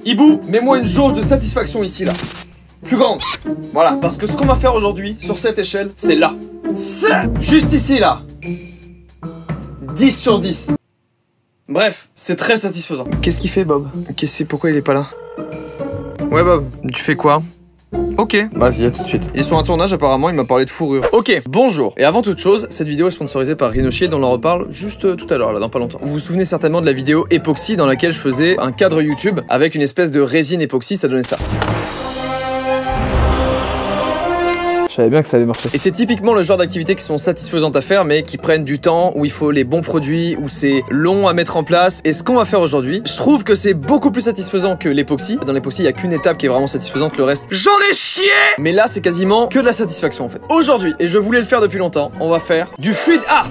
Hibou, mets-moi une jauge de satisfaction ici, là. Plus grande. Voilà, parce que ce qu'on va faire aujourd'hui, sur cette échelle, c'est là. Juste ici, là. 10 sur 10. Bref, c'est très satisfaisant. Qu'est-ce qu'il fait, Bob? Pourquoi il est pas là? Ouais, Bob, tu fais quoi? Ok, vas-y, à tout de suite. Il est sur un tournage, apparemment, il m'a parlé de fourrure. Ok, bonjour. Et avant toute chose, cette vidéo est sponsorisée par Rhinoshield, on en reparle juste tout à l'heure, là, dans pas longtemps. Vous vous souvenez certainement de la vidéo époxy dans laquelle je faisais un cadre YouTube avec une espèce de résine époxy, ça donnait ça. Je savais bien que ça allait marcher. Et c'est typiquement le genre d'activités qui sont satisfaisantes à faire, mais qui prennent du temps, où il faut les bons produits, où c'est long à mettre en place. Et ce qu'on va faire aujourd'hui, je trouve que c'est beaucoup plus satisfaisant que l'époxy. Dans l'époxy, il n'y a qu'une étape qui est vraiment satisfaisante, le reste, j'en ai chié! Mais là, c'est quasiment que de la satisfaction en fait. Aujourd'hui, et je voulais le faire depuis longtemps, on va faire du fluid art.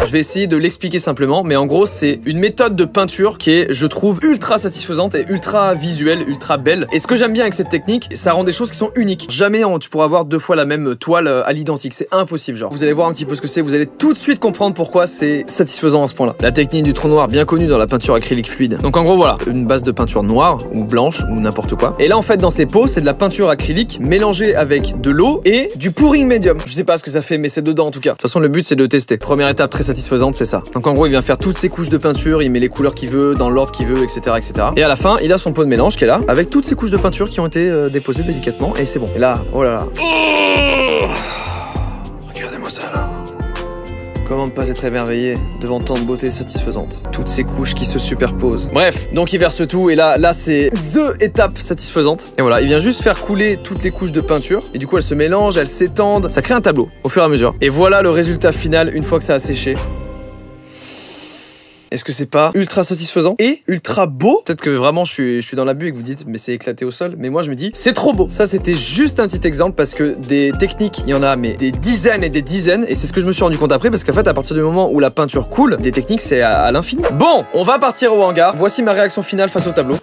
Je vais essayer de l'expliquer simplement, mais en gros c'est une méthode de peinture qui est, je trouve, ultra satisfaisante et ultra visuelle, ultra belle. Et ce que j'aime bien avec cette technique, ça rend des choses qui sont uniques. Jamais tu pourras avoir deux fois la même toile à l'identique, c'est impossible genre. Vous allez voir un petit peu ce que c'est, vous allez tout de suite comprendre pourquoi c'est satisfaisant à ce point-là. La technique du trou noir, bien connue dans la peinture acrylique fluide. Donc en gros voilà, une base de peinture noire ou blanche ou n'importe quoi. Et là en fait dans ces pots, c'est de la peinture acrylique mélangée avec de l'eau et du pouring médium. Je sais pas ce que ça fait, mais c'est dedans en tout cas. De toute façon le but c'est de tester. Première étape très satisfaisante, c'est ça. Donc en gros il vient faire toutes ces couches de peinture, il met les couleurs qu'il veut, dans l'ordre qu'il veut, etc., etc. Et à la fin il a son pot de mélange qui est là, avec toutes ces couches de peinture qui ont été déposées délicatement, et c'est bon. Et là, oh là là. Oh, regardez-moi ça là. Comment ne pas être émerveillé devant tant de beauté satisfaisante. Toutes ces couches qui se superposent. Bref, donc il verse tout et là c'est THE étape satisfaisante. Et voilà, il vient juste faire couler toutes les couches de peinture. Et du coup elles se mélangent, elles s'étendent. Ça crée un tableau au fur et à mesure. Et voilà le résultat final une fois que ça a séché. Est-ce que c'est pas ultra satisfaisant et ultra beau? Peut-être que vraiment je suis dans l'abus et que vous dites mais c'est éclaté au sol, mais moi je me dis c'est trop beau. Ça c'était juste un petit exemple parce que des techniques il y en a mais des dizaines et des dizaines, et c'est ce que je me suis rendu compte après parce qu'en fait à partir du moment où la peinture coule, des techniques c'est à l'infini. Bon, on va partir au hangar. Voici ma réaction finale face au tableau.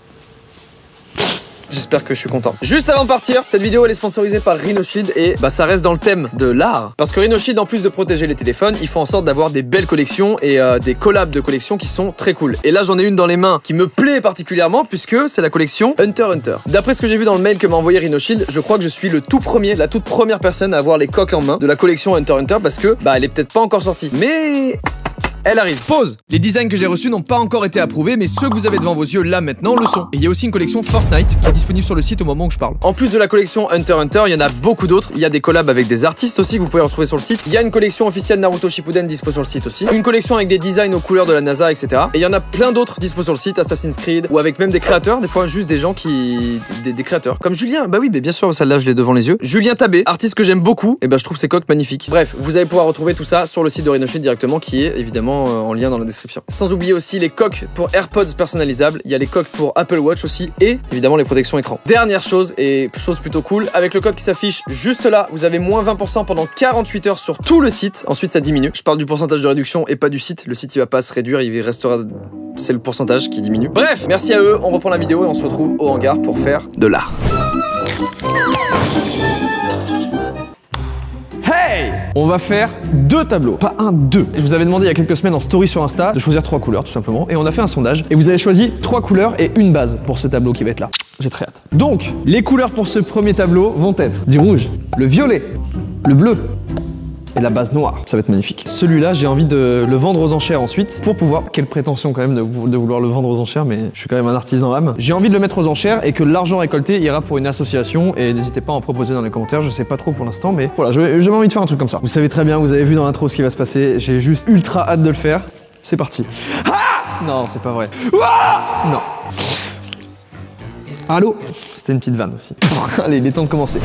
J'espère que je suis content. Juste avant de partir, cette vidéo elle est sponsorisée par Rhinoshield et bah ça reste dans le thème de l'art. Parce que Rhinoshield, en plus de protéger les téléphones, ils font en sorte d'avoir des belles collections et des collabs de collections qui sont très cool. Et là j'en ai une dans les mains qui me plaît particulièrement puisque c'est la collection Hunter x Hunter. D'après ce que j'ai vu dans le mail que m'a envoyé Rhinoshield, je crois que je suis la toute première personne à avoir les coques en main de la collection Hunter x Hunter parce que bah elle est peut-être pas encore sortie. Mais elle arrive. Pause. Les designs que j'ai reçus n'ont pas encore été approuvés, mais ceux que vous avez devant vos yeux là maintenant le sont. Et il y a aussi une collection Fortnite qui est disponible sur le site au moment où je parle. En plus de la collection Hunter x Hunter, il y en a beaucoup d'autres. Il y a des collabs avec des artistes aussi que vous pouvez retrouver sur le site. Il y a une collection officielle Naruto Shippuden dispo sur le site aussi. Une collection avec des designs aux couleurs de la NASA, etc. Et il y en a plein d'autres dispo sur le site, Assassin's Creed, ou avec même des créateurs, des fois juste des gens qui... des créateurs. Comme Julien, bah oui, mais bien sûr, celle-là je l'ai devant les yeux. Julien Tabé, artiste que j'aime beaucoup, et bah je trouve ses coques magnifiques. Bref, vous allez pouvoir retrouver tout ça sur le site de Rhinoshield directement, qui est évidemment en lien dans la description. Sans oublier aussi les coques pour AirPods personnalisables, il y a les coques pour Apple Watch aussi, et évidemment les protections écran. Dernière chose, et chose plutôt cool, avec le code qui s'affiche juste là, vous avez moins 20% pendant 48 heures sur tout le site, ensuite ça diminue. Je parle du pourcentage de réduction et pas du site, le site il va pas se réduire, il restera... c'est le pourcentage qui diminue. Bref, merci à eux, on reprend la vidéo et on se retrouve au hangar pour faire de l'art. Hey! On va faire 2 tableaux, pas un, 2. Je vous avais demandé il y a quelques semaines en story sur Insta de choisir 3 couleurs tout simplement, et on a fait un sondage et vous avez choisi 3 couleurs et une base pour ce tableau qui va être là. J'ai très hâte. Donc, les couleurs pour ce premier tableau vont être du rouge, le violet, le bleu et la base noire. Ça va être magnifique. Celui-là, j'ai envie de le vendre aux enchères ensuite pour pouvoir... Quelle prétention quand même de vouloir le vendre aux enchères, mais je suis quand même un artisan âme. J'ai envie de le mettre aux enchères et que l'argent récolté ira pour une association, et n'hésitez pas à en proposer dans les commentaires, je sais pas trop pour l'instant, mais voilà, j'avais envie de faire un truc comme ça. Vous savez très bien, vous avez vu dans l'intro ce qui va se passer, j'ai juste ultra hâte de le faire. C'est parti. Ah! Non, c'est pas vrai. Ah! Non. Allô? C'était une petite vanne aussi. Allez, il est temps de commencer.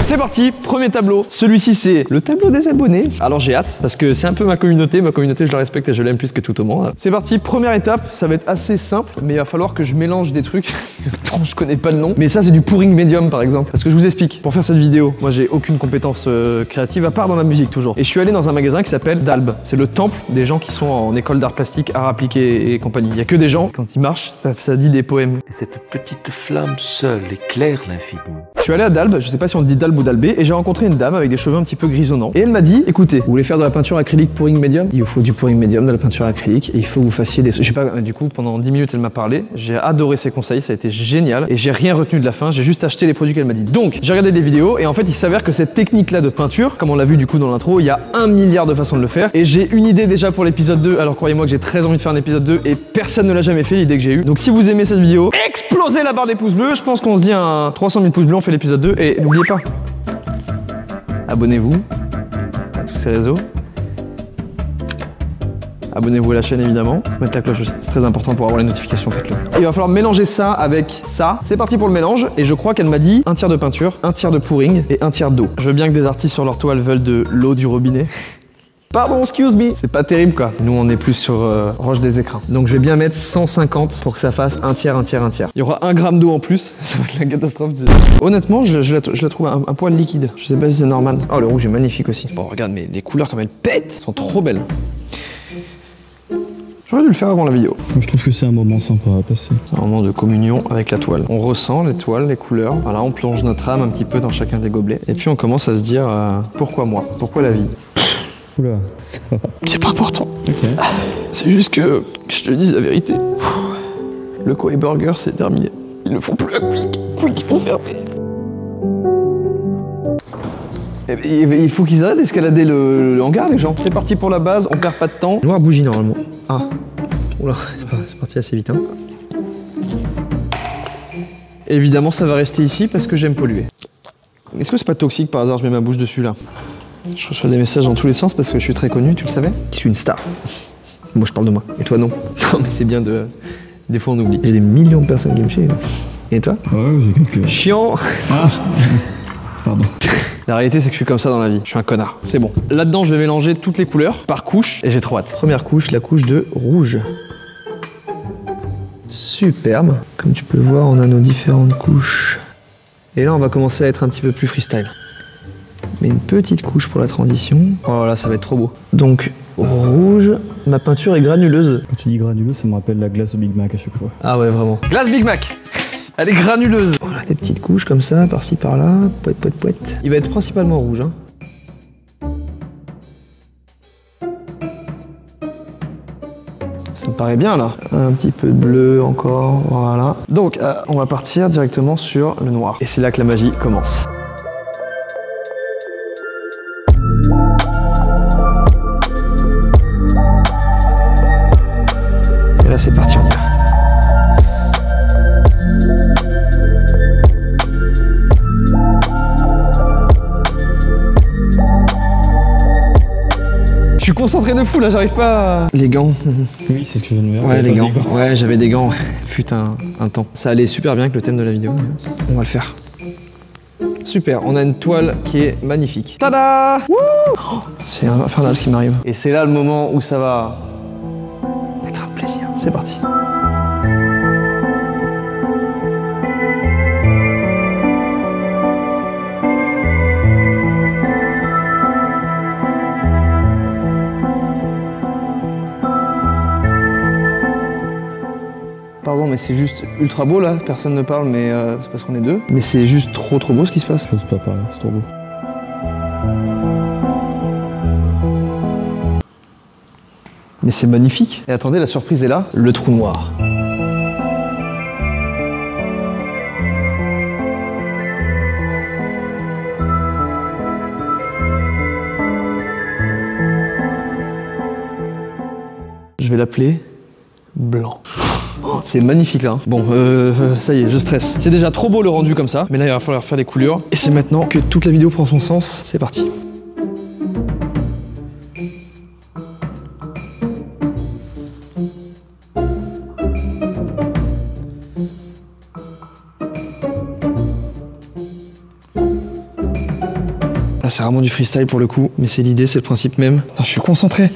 C'est parti, premier tableau. Celui-ci, c'est le tableau des abonnés. Alors j'ai hâte, parce que c'est un peu ma communauté je la respecte et je l'aime plus que tout au monde. C'est parti, première étape, ça va être assez simple, mais il va falloir que je mélange des trucs. je connais pas le nom. Mais ça, c'est du pouring médium par exemple. Parce que je vous explique, pour faire cette vidéo, moi j'ai aucune compétence créative à part dans la musique toujours. Et je suis allé dans un magasin qui s'appelle Dalb. C'est le temple des gens qui sont en école d'art plastique, art appliqué et compagnie. Il y a que des gens, quand ils marchent, ça dit des poèmes. Et cette petite flamme seule éclaire l'infini. Je suis allé à Dalb, je sais pas si on dit Dalb ou Dalbé, et j'ai rencontré une dame avec des cheveux un petit peu grisonnants. Et elle m'a dit, écoutez, vous voulez faire de la peinture acrylique pouring médium? Il vous faut du pouring médium, de la peinture acrylique, et il faut que vous fassiez des... Je sais pas, du coup, pendant 10 minutes, elle m'a parlé, j'ai adoré ses conseils, ça a été génial, et j'ai rien retenu de la fin, j'ai juste acheté les produits qu'elle m'a dit. Donc, j'ai regardé des vidéos, et en fait, il s'avère que cette technique-là de peinture, comme on l'a vu du coup dans l'intro, il y a 1 milliard de façons de le faire, et j'ai une idée déjà pour l'épisode 2, alors croyez-moi que j'ai très envie de faire un épisode 2, et personne ne l'a jamais fait, l'idée que j'ai eue. Donc si vous aimez cette vidéo, explosez la barre des pouces bleus, je pense qu'on se dit un 300 000 pouces bleus, on fait l'épisode 2, et n'oubliez pas, abonnez-vous à tous ces réseaux. Abonnez-vous à la chaîne évidemment, mettre la cloche aussi, c'est très important pour avoir les notifications, faites-le. Il va falloir mélanger ça avec ça. C'est parti pour le mélange et je crois qu'elle m'a dit 1 tiers de peinture, 1 tiers de pouring et 1 tiers d'eau. Je veux bien que des artistes sur leur toile veulent de l'eau du robinet. Pardon, excuse me. C'est pas terrible quoi. Nous on est plus sur Roche des Écrins. Donc je vais bien mettre 150 pour que ça fasse 1 tiers, 1 tiers, 1 tiers. Il y aura 1 gramme d'eau en plus. Ça va être la catastrophe. Honnêtement, je la trouve un poil liquide. Je sais pas si c'est normal. Oh, le rouge est magnifique aussi. Bon, regarde, mais les couleurs comme elles pètent sont trop belles. J'aurais dû le faire avant la vidéo. Je trouve que c'est un moment sympa à passer. C'est un moment de communion avec la toile. On ressent les toiles, les couleurs. Voilà, on plonge notre âme un petit peu dans chacun des gobelets. Et puis on commence à se dire pourquoi moi? Pourquoi la vie? Oula, ça va. C'est pas important. Ok. C'est juste que je te dise la vérité. Le Koei Burger, c'est terminé. Ils ne font plus à Quick. Quick, ils vont fermer. Il faut qu'ils arrêtent d'escalader le hangar, les gens. C'est parti pour la base, on perd pas de temps. Noire bougie normalement. Ah. Oula, c'est parti assez vite. Hein. Évidemment, ça va rester ici parce que j'aime polluer. Est-ce que c'est pas toxique par hasard, je mets ma bouche dessus là? Je reçois des messages dans tous les sens parce que je suis très connu, tu le savais? Je suis une star. Moi, je parle de moi. Et toi, non? Non, mais c'est bien de... Des fois, on oublie. J'ai des millions de personnes qui me suivent. Et toi? Ouais, j'ai quelques... Chiant. Ah. Pardon. La réalité, c'est que je suis comme ça dans la vie. Je suis un connard. C'est bon. Là-dedans, je vais mélanger toutes les couleurs par couche et j'ai trop hâte. Première couche, la couche de rouge. Superbe. Comme tu peux le voir, on a nos différentes couches. Et là, on va commencer à être un petit peu plus freestyle. Mais une petite couche pour la transition. Oh là, ça va être trop beau. Donc, rouge. Ma peinture est granuleuse. Quand tu dis granuleux, ça me rappelle la glace au Big Mac à chaque fois. Ah ouais, vraiment. Glace Big Mac. Elle est granuleuse. Voilà, des petites couches comme ça, par-ci, par-là. Poète, poète, poète. Il va être principalement rouge, hein. Ça me paraît bien, là. Un petit peu de bleu encore, voilà. Donc, on va partir directement sur le noir. Et c'est là que la magie commence. Et là, c'est parti, on y va. Je suis concentré de fou là, j'arrive pas à... Les gants. Oui, c'est ce que je viens de dire. Ouais, les gants. Ouais, j'avais des gants. Fut un temps. Ça allait super bien avec le thème de la vidéo. On va le faire. Super, on a une toile qui est magnifique. Tada! Oh, c'est infernal ce qui m'arrive. Et c'est là le moment où ça va être un plaisir. C'est parti. Pardon, mais c'est juste ultra beau là, personne ne parle, mais c'est parce qu'on est deux. Mais c'est juste trop beau ce qui se passe. J'ose pas parler, c'est trop beau. Mais c'est magnifique. Et attendez, la surprise est là, le trou noir. Je vais l'appeler blanc. C'est magnifique là. Hein. Bon, ça y est, je stresse. C'est déjà trop beau le rendu comme ça, mais là il va falloir faire les coulures. Et c'est maintenant que toute la vidéo prend son sens. C'est parti. Là c'est vraiment du freestyle pour le coup, mais c'est l'idée, c'est le principe même. Putain, je suis concentré.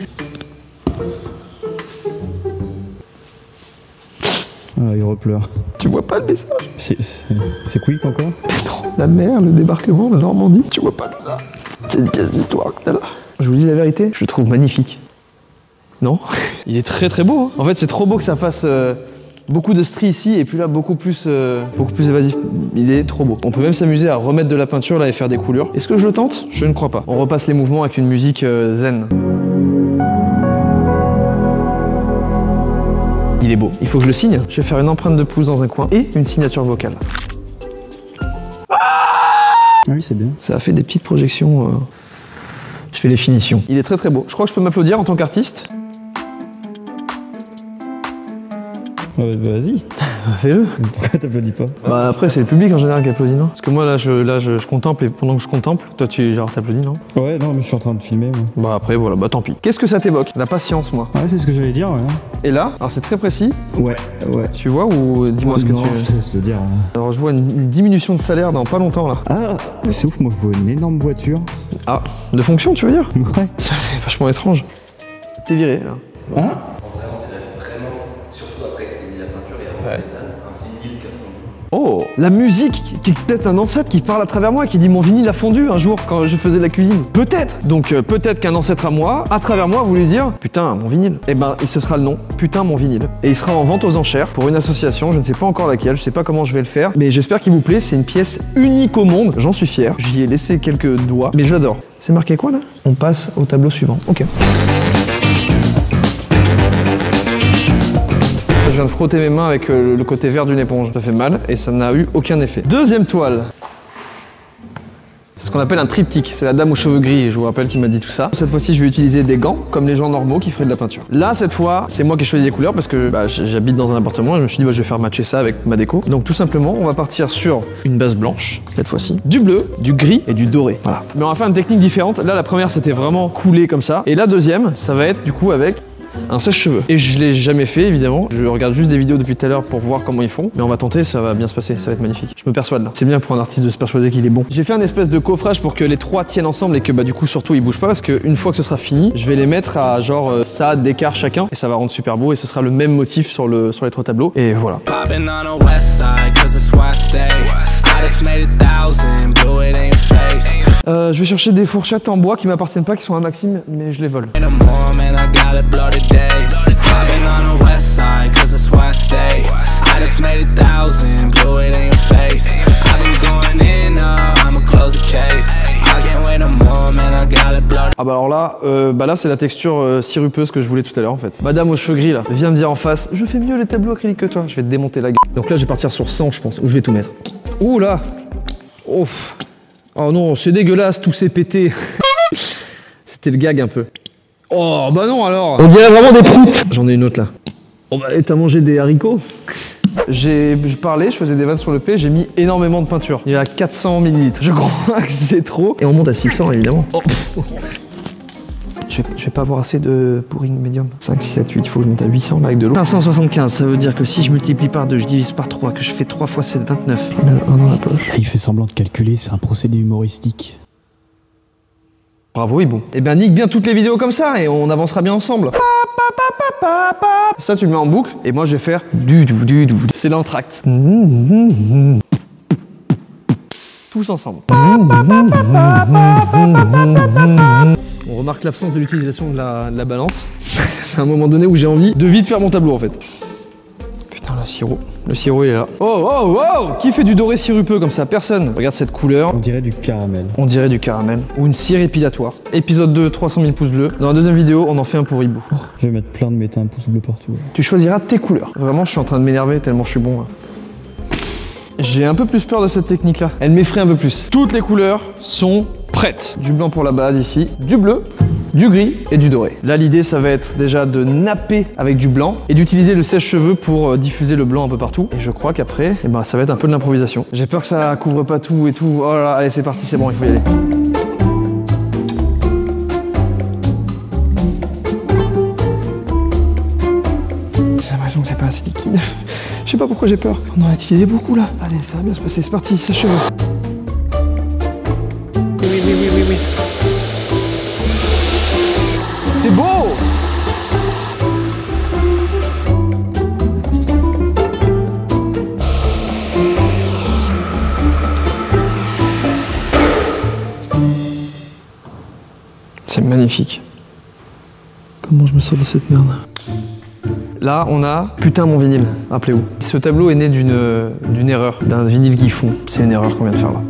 Ah, il repleut. pleure. Tu vois pas le message? C'est quick encore? Non, la mer, le débarquement de Normandie. Tu vois pas le message? C'est une pièce d'histoire que t'as là. Je vous dis la vérité, je le trouve magnifique. Non? Il est très très beau. Hein. En fait, c'est trop beau que ça fasse beaucoup de stries ici et puis là beaucoup plus évasif. Il est trop beau. On peut même s'amuser à remettre de la peinture là et faire des coulures. Est-ce que je le tente? Je ne crois pas. On repasse les mouvements avec une musique zen. Il est beau. Il faut que je le signe. Je vais faire une empreinte de pouce dans un coin et une signature vocale. Ah oui, c'est bien. Ça a fait des petites projections. Je fais les finitions. Il est très très beau. Je crois que je peux m'applaudir en tant qu'artiste. Vas-y. Fais-le. Pourquoi t'applaudis pas? Bah après c'est le public en général qui applaudit, non? Parce que moi là je contemple et pendant que je contemple, toi tu genre t'applaudis, non? Ouais, non, mais je suis en train de filmer, moi. Bah après voilà, bah tant pis. Qu'est-ce que ça t'évoque? La patience, moi. Ouais, c'est ce que j'allais dire, ouais. Et là, alors c'est très précis. Ouais. Tu vois ou dis-moi ce que non, tu... je te laisse le dire. Ouais. Alors je vois une diminution de salaire dans pas longtemps là. Ah, c'est ouf, moi je vois une énorme voiture. Ah, de fonction tu veux dire? Ouais. Ça c'est vachement étrange. T'es viré là. Hein? Oh, la musique qui est peut-être un ancêtre qui parle à travers moi et qui dit mon vinyle a fondu un jour quand je faisais de la cuisine. Peut-être. Donc peut-être qu'un ancêtre à moi, à travers moi, a voulu dire putain mon vinyle. Eh ben ce sera le nom, putain mon vinyle. Et il sera en vente aux enchères pour une association, je ne sais pas encore laquelle, je sais pas comment je vais le faire, mais j'espère qu'il vous plaît. C'est une pièce unique au monde, j'en suis fier. J'y ai laissé quelques doigts, mais j'adore. C'est marqué quoi là? On passe au tableau suivant. Ok. Je viens de frotter mes mains avec le côté vert d'une éponge. Ça fait mal et ça n'a eu aucun effet. Deuxième toile. C'est ce qu'on appelle un triptyque. C'est la dame aux cheveux gris, je vous rappelle qui m'a dit tout ça. Cette fois-ci, je vais utiliser des gants, comme les gens normaux qui feraient de la peinture. Là, cette fois, c'est moi qui ai choisi les couleurs parce que j'habite dans un appartement et je me suis dit, je vais faire matcher ça avec ma déco. Donc tout simplement, on va partir sur une base blanche, cette fois-ci, du bleu, du gris et du doré. Voilà. Mais on va faire une technique différente. Là, la première, c'était vraiment coulé comme ça. Et la deuxième, ça va être du coup avec un sèche-cheveux. Et je l'ai jamais fait évidemment. Je regarde juste des vidéos depuis tout à l'heure pour voir comment ils font. Mais on va tenter, ça va bien se passer, ça va être magnifique. Je me persuade là. C'est bien pour un artiste de se persuader qu'il est bon. J'ai fait un espèce de coffrage pour que les trois tiennent ensemble et que du coup surtout ils bougent pas parce qu'une fois que ce sera fini, je vais les mettre à genre ça d'écart chacun et ça va rendre super beau et ce sera le même motif sur les trois tableaux. Et voilà. Je vais chercher des fourchettes en bois qui m'appartiennent pas, qui sont à Maxime, mais je les vole. Ah bah alors là, là c'est la texture sirupeuse que je voulais tout à l'heure en fait. Madame aux cheveux gris là, viens me dire en face, je fais mieux les tableaux acryliques que toi, je vais te démonter la gueule. Donc là je vais partir sur 100 je pense, où je vais tout mettre. Ouh là. Ouf. Oh non, c'est dégueulasse, tout s'est pété. C'était le gag un peu. Oh bah non alors. On dirait vraiment des proutes. J'en ai une autre là. Oh bah t'as mangé des haricots? Je parlais, je faisais des vannes sur le P, j'ai mis énormément de peinture. Il y a 400 ml. Je crois que c'est trop. Et on monte à 600 évidemment. Oh. Je vais pas avoir assez de pouring médium. 5, 6, 7, 8, il faut que je monte à 800 là avec de l'eau. 575, ça veut dire que si je multiplie par 2, je divise par 3, que je fais 3 x 7, 29. Je mets un dans la poche. Il fait semblant de calculer, c'est un procédé humoristique. Bravo Hibou. Eh ben nique bien toutes les vidéos comme ça et on avancera bien ensemble. Ça tu le mets en boucle et moi je vais faire du. C'est l'entracte. Tous ensemble. On remarque l'absence de l'utilisation de la balance. C'est un moment donné où j'ai envie de vite faire mon tableau en fait. Putain le sirop. Le sirop il est là. Oh. Qui fait du doré sirupeux comme ça? Personne. Regarde cette couleur. On dirait du caramel. On dirait du caramel. Ou une cire épilatoire. Épisode 2, 300 000 pouces bleus. Dans la deuxième vidéo, on en fait un pour Hibou. Je vais mettre plein de méta un pouce bleu partout. Tu choisiras tes couleurs. Vraiment, je suis en train de m'énerver tellement je suis bon. Là. J'ai un peu plus peur de cette technique là. Elle m'effraie un peu plus. Toutes les couleurs sont prêtes. Du blanc pour la base ici, du bleu, du gris et du doré. Là l'idée ça va être déjà de napper avec du blanc et d'utiliser le sèche-cheveux pour diffuser le blanc un peu partout. Et je crois qu'après, ça va être un peu de l'improvisation. J'ai peur que ça couvre pas tout et tout. Oh là là, allez c'est parti, c'est bon, il faut y aller. J'ai l'impression que c'est pas assez liquide. Je sais pas pourquoi j'ai peur. On en a utilisé beaucoup là. Allez, ça va bien se passer, c'est parti, sèche-cheveux. Oui. C'est beau! magnifique. Comment je me sors de cette merde? Là, on a putain mon vinyle, rappelez-vous. Ce tableau est né d'une erreur, d'un vinyle qui fond. C'est une erreur qu'on vient de faire là.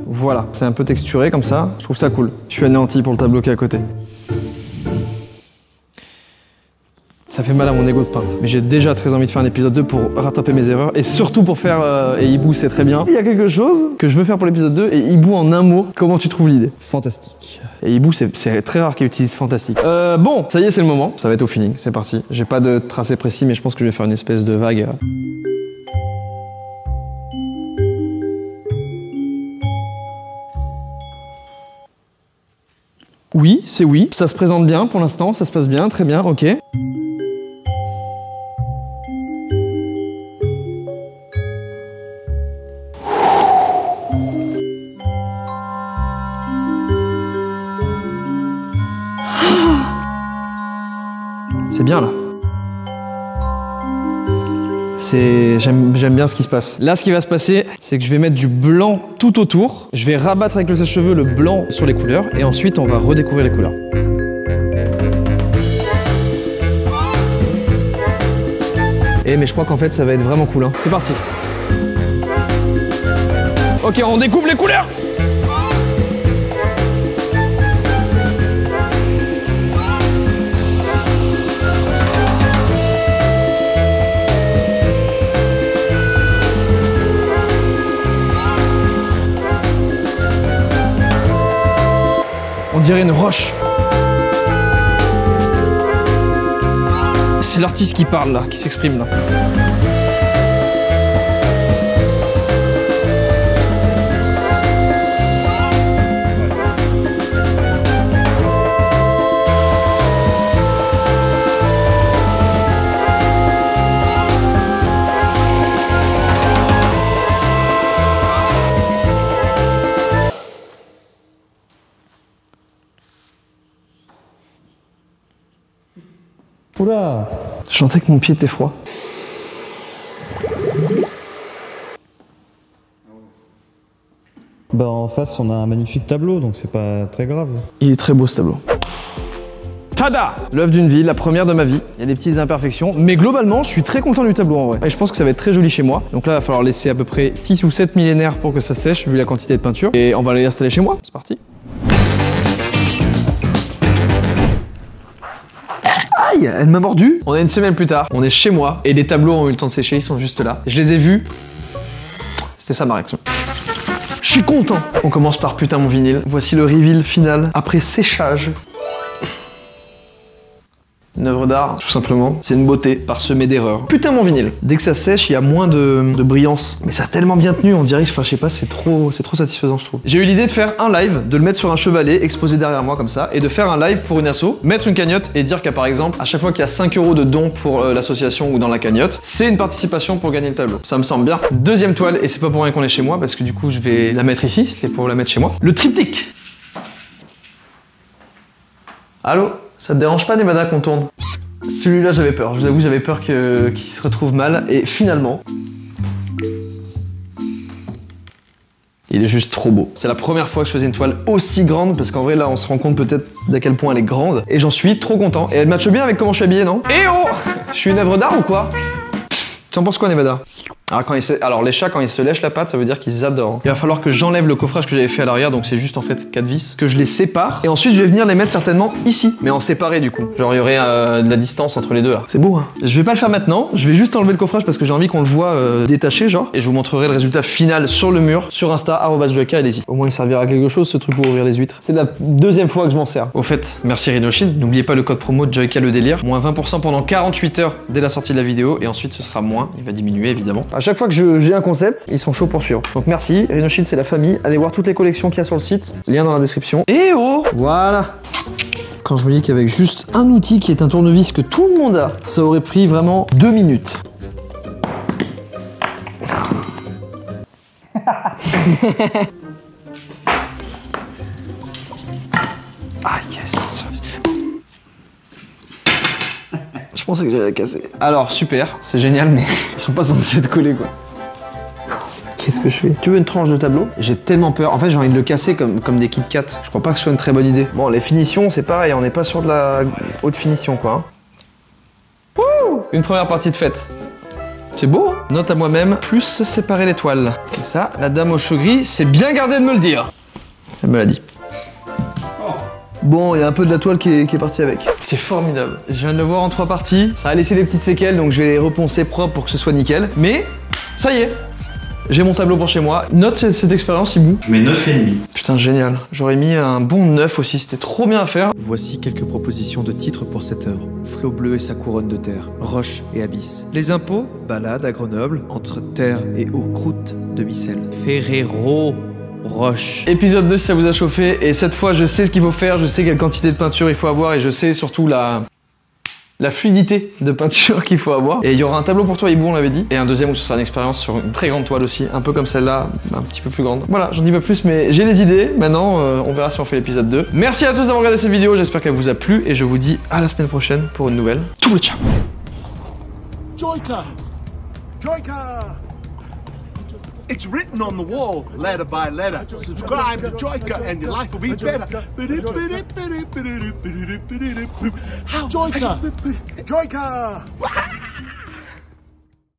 Voilà, c'est un peu texturé comme ça, je trouve ça cool. Je suis anéanti pour le tableau qui est à côté. Ça fait mal à mon ego de peintre. Mais j'ai déjà très envie de faire un épisode 2 pour rattraper mes erreurs et surtout pour faire et Hibou c'est très bien. Il y a quelque chose que je veux faire pour l'épisode 2 et Hibou en un mot, comment tu trouves l'idée? Fantastique. Et Hibou c'est très rare qu'il utilise fantastique. Bon, ça y est c'est le moment, ça va être au feeling, c'est parti. J'ai pas de tracé précis mais je pense que je vais faire une espèce de vague. Oui, c'est oui. Ça se présente bien pour l'instant, ça se passe bien, très bien, ok. C'est bien là. J'aime bien ce qui se passe. Là, ce qui va se passer, c'est que je vais mettre du blanc tout autour. Je vais rabattre avec le sèche-cheveux le blanc sur les couleurs et ensuite on va redécouvrir les couleurs. Mais je crois qu'en fait ça va être vraiment cool. Hein. C'est parti. Ok, on découvre les couleurs. On dirait une roche. C'est l'artiste qui parle là, qui s'exprime là. Oula! Je sentais que mon pied était froid. Bah en face on a un magnifique tableau donc c'est pas très grave. Il est très beau ce tableau. Tada! L'œuvre d'une vie, la première de ma vie. Il y a des petites imperfections, mais globalement, je suis très content du tableau en vrai. Et je pense que ça va être très joli chez moi. Donc là, il va falloir laisser à peu près 6 ou 7 millénaires pour que ça sèche, vu la quantité de peinture. Et on va aller installer chez moi. C'est parti. Aïe, elle m'a mordu. On est une semaine plus tard, on est chez moi et les tableaux ont eu le temps de sécher, ils sont juste là. Je les ai vus. C'était ça ma réaction. Je suis content. On commence par putain mon vinyle. Voici le reveal final après séchage. Une œuvre d'art, tout simplement. C'est une beauté, parsemée d'erreurs. Putain mon vinyle. Dès que ça sèche, il y a moins de brillance. Mais ça a tellement bien tenu, on dirait que, enfin je sais pas, c'est trop satisfaisant je trouve. J'ai eu l'idée de faire un live, de le mettre sur un chevalet, exposé derrière moi comme ça, et de faire un live pour une asso, mettre une cagnotte et dire qu'à par exemple, à chaque fois qu'il y a 5 € de dons pour l'association ou dans la cagnotte, c'est une participation pour gagner le tableau. Ça me semble bien. Deuxième toile, et c'est pas pour rien qu'on est chez moi, parce que du coup je vais la mettre ici, c'était pour la mettre chez moi. Le triptyque. Allô? Ça te dérange pas Nevada qu'on tourne? Celui-là j'avais peur, je vous avoue j'avais peur qu'il se retrouve mal et finalement... Il est juste trop beau. C'est la première fois que je faisais une toile aussi grande parce qu'en vrai là on se rend compte peut-être d'à quel point elle est grande et j'en suis trop content. Et elle matche bien avec comment je suis habillé, non? Eh oh! Je suis une œuvre d'art ou quoi? Tu en penses quoi Nevada? Alors les chats quand ils se lèchent la patte ça veut dire qu'ils adorent. Il va falloir que j'enlève le coffrage que j'avais fait à l'arrière donc c'est juste en fait 4 vis, que je les sépare et ensuite je vais venir les mettre certainement ici mais en séparé du coup. Genre il y aurait de la distance entre les deux là. C'est beau hein. Je vais pas le faire maintenant, je vais juste enlever le coffrage parce que j'ai envie qu'on le voit détaché genre et je vous montrerai le résultat final sur le mur sur Insta @joyka allez-y. Au moins il servira à quelque chose ce truc pour ouvrir les huîtres. C'est la deuxième fois que je m'en sers. Au fait, merci Rhinoshield, n'oubliez pas le code promo de Joyka le délire, moins 20% pendant 48 heures dès la sortie de la vidéo et ensuite ce sera moins, il va diminuer évidemment. À chaque fois que j'ai un concept, ils sont chauds pour suivre. Donc merci, Rhinoshield c'est la famille, allez voir toutes les collections qu'il y a sur le site, lien dans la description. Et oh, voilà. Quand je me dis qu'avec juste un outil qui est un tournevis que tout le monde a, ça aurait pris vraiment 2 minutes. Ah yes. Je pensais que j'allais la casser. Alors super, c'est génial mais ils sont pas censés être collés quoi. Qu'est-ce que je fais? Tu veux une tranche de tableau? J'ai tellement peur. En fait, j'ai envie de le casser comme des Kit Kat. Je crois pas que ce soit une très bonne idée. Bon, les finitions, c'est pareil, on n'est pas sur de la haute finition, quoi. Hein. Wouh! Une première partie de fête. C'est beau, hein? Note à moi-même, plus séparer les toiles. Et ça, la dame aux cheveux gris, c'est bien gardé de me le dire. Elle me l'a dit. Bon, il y a un peu de la toile qui est partie avec. C'est formidable. Je viens de le voir en 3 parties. Ça a laissé des petites séquelles, donc je vais les reponcer propres pour que ce soit nickel. Mais, ça y est. J'ai mon tableau pour chez moi. Note cette expérience, Ibou. Je mets 9,5. Putain, génial. J'aurais mis un bon 9 aussi, c'était trop bien à faire. Voici quelques propositions de titres pour cette œuvre. Flot bleu et sa couronne de terre, roche et abysse. Les impôts, balade à Grenoble, entre terre et eau, croûte de Micelle. Ferrero Roche. Épisode 2 si ça vous a chauffé, et cette fois je sais ce qu'il faut faire, je sais quelle quantité de peinture il faut avoir, et je sais surtout la fluidité de peinture qu'il faut avoir. Et il y aura un tableau pour toi, Ibou, on l'avait dit, et un deuxième où ce sera une expérience sur une très grande toile aussi, un peu comme celle-là, un petit peu plus grande. Voilà, j'en dis pas plus, mais j'ai les idées. Maintenant, on verra si on fait l'épisode 2. Merci à tous d'avoir regardé cette vidéo, j'espère qu'elle vous a plu, et je vous dis à la semaine prochaine pour une nouvelle. Tout le ciao. Joyka! Joyka! It's written on the wall, letter by letter. Subscribe to Joyka and your life will be better. Joyka! Joyka!